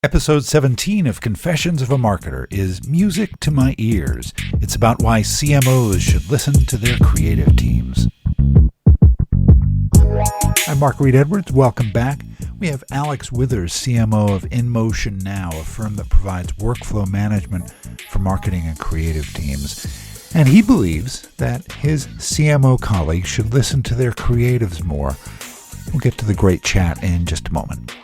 Episode 17 of Confessions of a Marketer is music to my ears. It's about why CMOs should listen to their creative teams. I'm Mark Reed Edwards. Welcome back. We have Alex Withers, CMO of InMotionNow, a firm that provides workflow management for marketing and creative teams. And he believes that his CMO colleagues should listen to their creatives more. We'll get to the great chat in just a moment.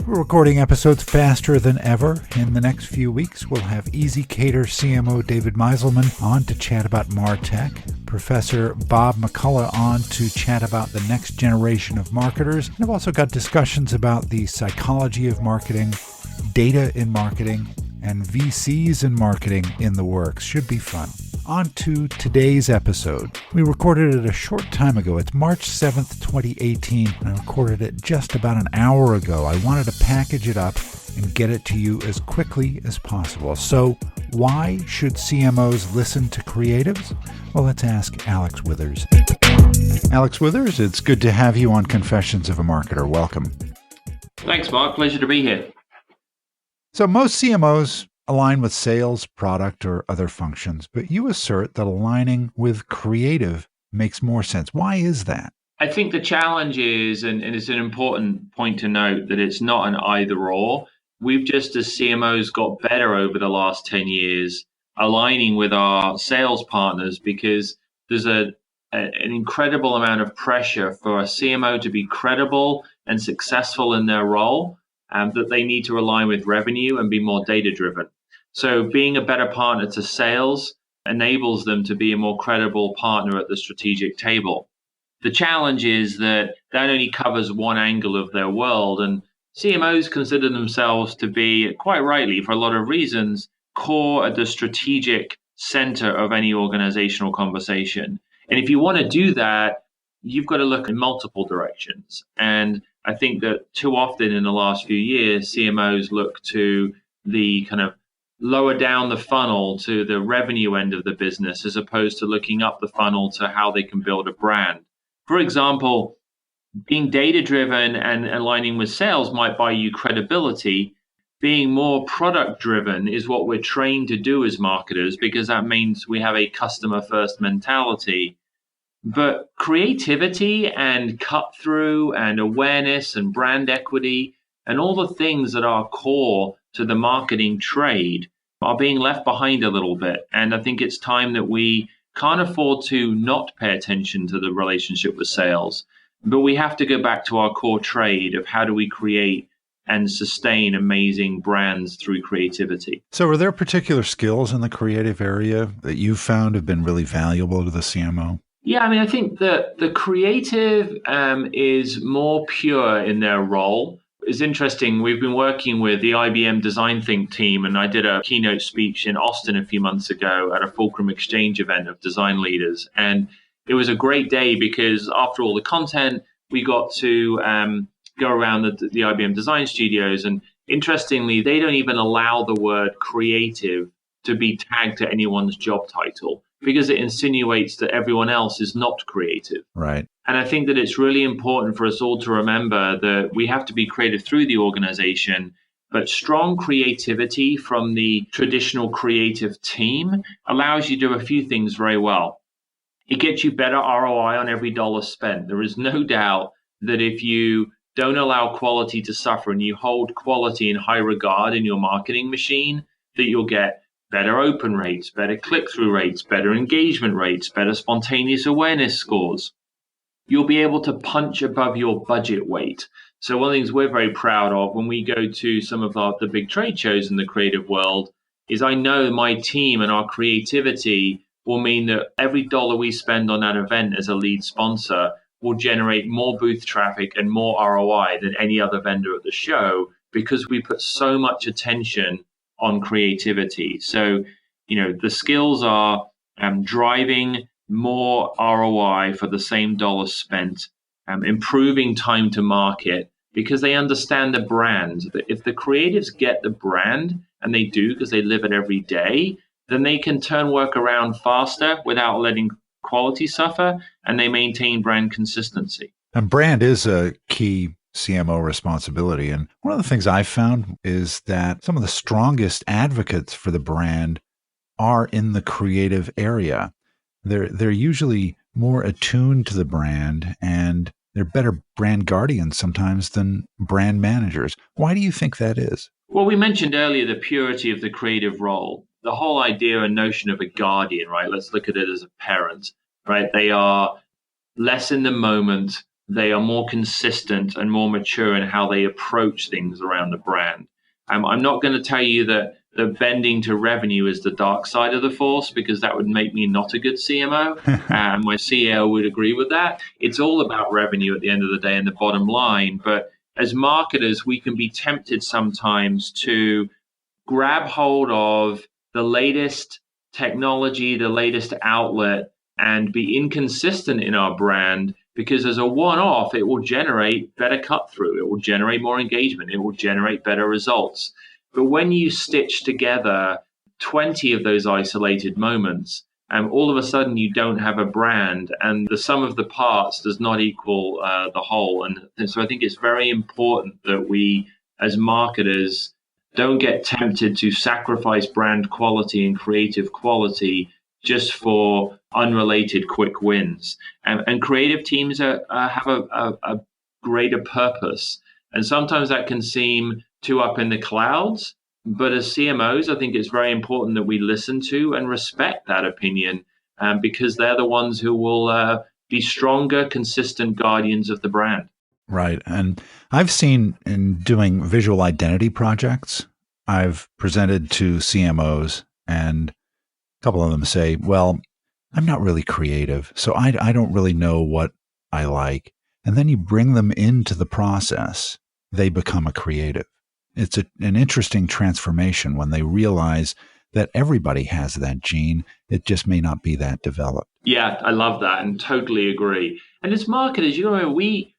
We're recording episodes faster than ever. In the next few weeks, we'll have EasyCater CMO David Meiselman on to chat about MarTech, Professor Bob McCullough on to chat about the next generation of marketers. And I've also got discussions about the psychology of marketing, data in marketing, and VCs in marketing in the works. Should be fun. On to today's episode. We recorded it a short time ago. It's March 7th, 2018, and I recorded it just about an hour ago. I wanted to package it up and get it to you as quickly as possible. So, why should CMOs listen to creatives? Well, let's ask Alex Withers. Alex Withers, it's good to have you on Confessions of a Marketer. Welcome. Thanks, Mark. Pleasure to be here. So most CMOs align with sales, product, or other functions, but you assert that aligning with creative makes more sense. Why is that? I think the challenge is, and it's an important point to note, that it's not an either or. We've just, as CMOs, got better over the last 10 years aligning with our sales partners because there's an incredible amount of pressure for a CMO to be credible and successful in their role, that they need to align with revenue and be more data-driven. So being a better partner to sales enables them to be a more credible partner at the strategic table. The challenge is that only covers one angle of their world, and CMOs consider themselves to be, quite rightly, for a lot of reasons, core at the strategic center of any organizational conversation. And if you want to do that, you've got to look in multiple directions. And I think that too often in the last few years, CMOs look to the kind of lower down the funnel to the revenue end of the business as opposed to looking up the funnel to how they can build a brand. For example, being data-driven and aligning with sales might buy you credibility. Being more product-driven is what we're trained to do as marketers because that means we have a customer-first mentality. But creativity and cut-through and awareness and brand equity and all the things that are core to the marketing trade are being left behind a little bit. And I think it's time that we can't afford to not pay attention to the relationship with sales, but we have to go back to our core trade of how do we create and sustain amazing brands through creativity. So are there particular skills in the creative area that you've found have been really valuable to the CMO? Yeah, I mean, I think that the creative is more pure in their role. It's interesting. We've been working with the IBM Design Think team, and I did a keynote speech in Austin a few months ago at a Fulcrum Exchange event of design leaders. And it was a great day because after all the content, we got to go around the IBM design studios. And interestingly, they don't even allow the word creative to be tagged to anyone's job title, because it insinuates that everyone else is not creative. Right. And I think that it's really important for us all to remember that we have to be creative through the organization, but strong creativity from the traditional creative team allows you to do a few things very well. It gets you better ROI on every dollar spent. There is no doubt that if you don't allow quality to suffer and you hold quality in high regard in your marketing machine, that you'll get better open rates, better click-through rates, better engagement rates, better spontaneous awareness scores. You'll be able to punch above your budget weight. So one of the things we're very proud of when we go to some of the big trade shows in the creative world is I know my team and our creativity will mean that every dollar we spend on that event as a lead sponsor will generate more booth traffic and more ROI than any other vendor at the show because we put so much attention on creativity. So, the skills are driving more ROI for the same dollar spent, improving time to market because they understand the brand. If the creatives get the brand, and they do because they live it every day, then they can turn work around faster without letting quality suffer, and they maintain brand consistency. And brand is a key CMO responsibility. And one of the things I've found is that some of the strongest advocates for the brand are in the creative area. They're usually more attuned to the brand, and they're better brand guardians sometimes than brand managers. Why do you think that is? Well, we mentioned earlier the purity of the creative role, the whole idea and notion of a guardian, right? Let's look at it as a parent, right? They are less in the moment. They are more consistent and more mature in how they approach things around the brand. I'm not going to tell you that the bending to revenue is the dark side of the force, because that would make me not a good CMO. And my CEO would agree with that. It's all about revenue at the end of the day and the bottom line. But as marketers, we can be tempted sometimes to grab hold of the latest technology, the latest outlet, and be inconsistent in our brand, because as a one-off, it will generate better cut through. It will generate more engagement. It will generate better results. But when you stitch together 20 of those isolated moments, all of a sudden you don't have a brand, and the sum of the parts does not equal the whole. And so I think it's very important that we, as marketers, don't get tempted to sacrifice brand quality and creative quality just for unrelated quick wins. And creative teams have a greater purpose. And sometimes that can seem too up in the clouds. But as CMOs, I think it's very important that we listen to and respect that opinion, because they're the ones who will be stronger, consistent guardians of the brand. Right. And I've seen in doing visual identity projects, I've presented to CMOs, and a couple of them say, well, I'm not really creative, so I don't really know what I like. And then you bring them into the process, they become a creative. It's an interesting transformation when they realize that everybody has that gene. It just may not be that developed. Yeah, I love that and totally agree. And as marketers, we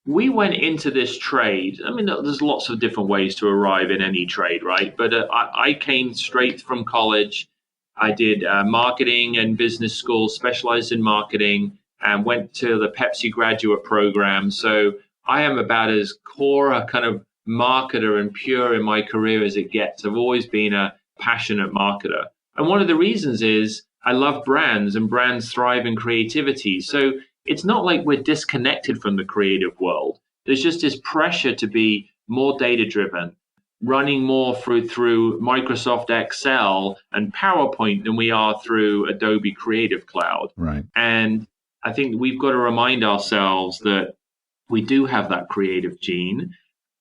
went into this trade. I mean, there's lots of different ways to arrive in any trade, right? But I came straight from college. I did marketing and business school, specialized in marketing, and went to the Pepsi graduate program. So I am about as core a kind of marketer and pure in my career as it gets. I've always been a passionate marketer. And one of the reasons is I love brands, and brands thrive in creativity. So it's not like we're disconnected from the creative world. There's just this pressure to be more data-driven, running more through Microsoft Excel and PowerPoint than we are through Adobe Creative Cloud. Right. And I think we've got to remind ourselves that we do have that creative gene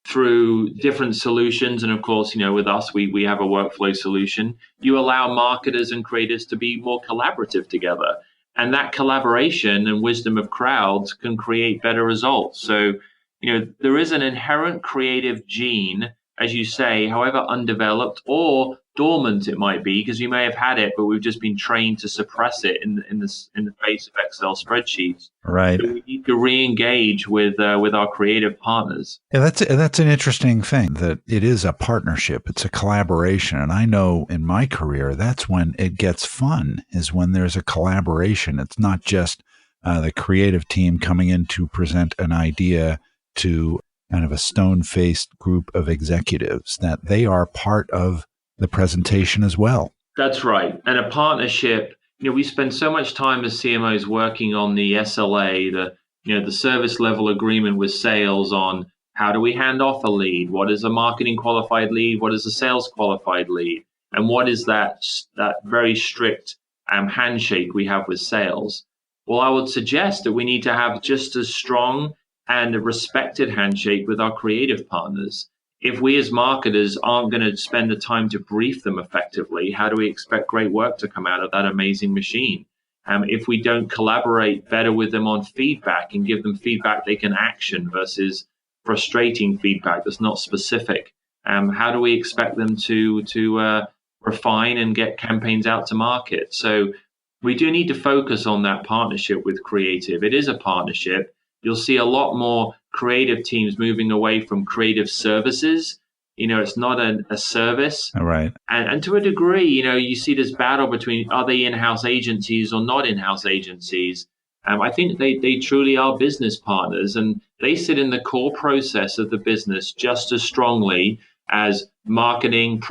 through different solutions. And of course, with us, we have a workflow solution. You allow marketers and creators to be more collaborative together. And that collaboration and wisdom of crowds can create better results. So, there is an inherent creative gene, as you say, however undeveloped or dormant it might be, because we may have had it, but we've just been trained to suppress it in the face of Excel spreadsheets. Right. So we need to re-engage with our creative partners. Yeah, that's an interesting thing, that it is a partnership. It's a collaboration. And I know in my career, that's when it gets fun, is when there's a collaboration. It's not just the creative team coming in to present an idea to kind of a stone-faced group of executives, that they are part of the presentation as well. That's right. And a partnership, we spend so much time as CMOs working on the SLA, the service level agreement with sales, on how do we hand off a lead? What is a marketing qualified lead? What is a sales qualified lead? And what is that very strict handshake we have with sales? Well, I would suggest that we need to have just as strong and a respected handshake with our creative partners. If we as marketers aren't going to spend the time to brief them effectively, how do we expect great work to come out of that amazing machine? If we don't collaborate better with them on feedback and give them feedback they can action versus frustrating feedback that's not specific, how do we expect them to refine and get campaigns out to market? So we do need to focus on that partnership with creative. It is a partnership. You'll see a lot more creative teams moving away from creative services. It's not a service. All right. And to a degree, you see this battle between, are they in-house agencies or not in-house agencies? I think they truly are business partners, and they sit in the core process of the business just as strongly as marketing,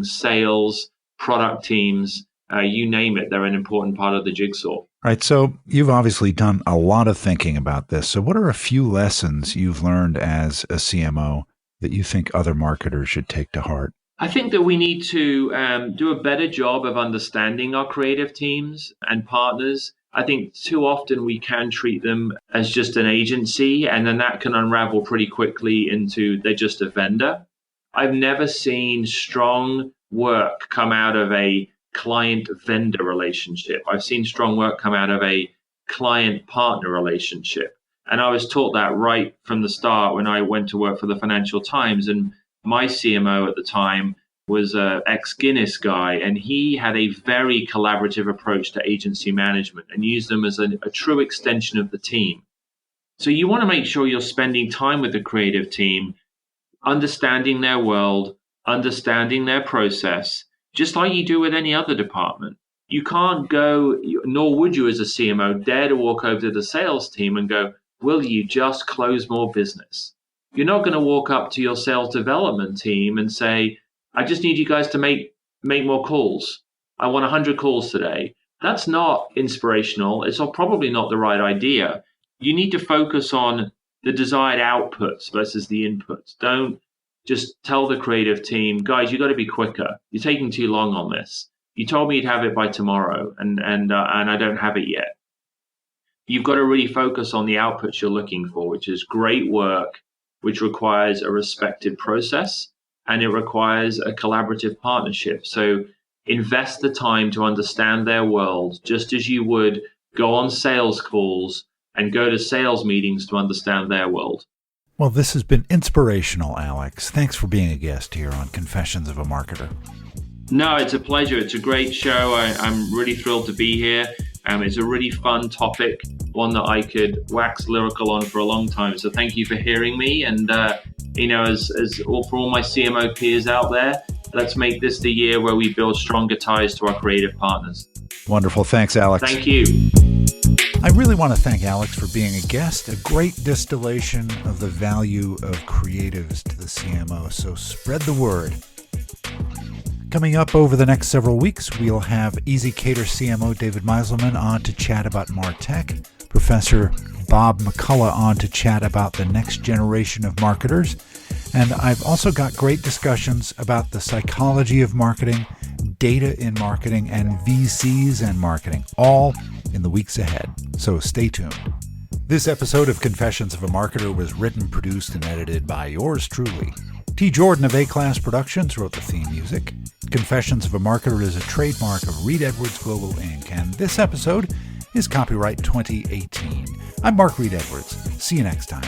sales, product teams, you name it. They're an important part of the jigsaw. Right. So you've obviously done a lot of thinking about this. So what are a few lessons you've learned as a CMO that you think other marketers should take to heart? I think that we need to do a better job of understanding our creative teams and partners. I think too often we can treat them as just an agency, and then that can unravel pretty quickly into they're just a vendor. I've never seen strong work come out of a client-vendor relationship. I've seen strong work come out of a client-partner relationship. And I was taught that right from the start when I went to work for the Financial Times. And my CMO at the time was an ex-Guinness guy, and he had a very collaborative approach to agency management and used them as a true extension of the team. So you want to make sure you're spending time with the creative team, understanding their world, understanding their process, just like you do with any other department. You can't go, nor would you as a CMO, dare to walk over to the sales team and go, will you just close more business? You're not going to walk up to your sales development team and say, I just need you guys to make more calls. I want 100 calls today. That's not inspirational. It's probably not the right idea. You need to focus on the desired outputs versus the inputs. Don't just tell the creative team, guys, you got to be quicker. You're taking too long on this. You told me you'd have it by tomorrow, and I don't have it yet. You've got to really focus on the outputs you're looking for, which is great work, which requires a respected process, and it requires a collaborative partnership. So invest the time to understand their world, just as you would go on sales calls and go to sales meetings to understand their world. Well, this has been inspirational, Alex. Thanks for being a guest here on Confessions of a Marketer. No, it's a pleasure. It's a great show. I'm really thrilled to be here. It's a really fun topic, one that I could wax lyrical on for a long time. So thank you for hearing me. And, for all my CMO peers out there, let's make this the year where we build stronger ties to our creative partners. Wonderful. Thanks, Alex. Thank you. I really want to thank Alex for being a guest, a great distillation of the value of creatives to the CMO. So spread the word. Coming up over the next several weeks, we'll have Easy Cater CMO David Meiselman on to chat about MarTech, Professor Bob McCullough on to chat about the next generation of marketers, and I've also got great discussions about the psychology of marketing, data in marketing, and VCs and marketing, all in the weeks ahead. So stay tuned. This episode of Confessions of a Marketer was written, produced, and edited by yours truly. T. Jordan of A-Class Productions wrote the theme music. Confessions of a Marketer is a trademark of Reed Edwards Global Inc., and this episode is copyright 2018. I'm Mark Reed Edwards. See you next time.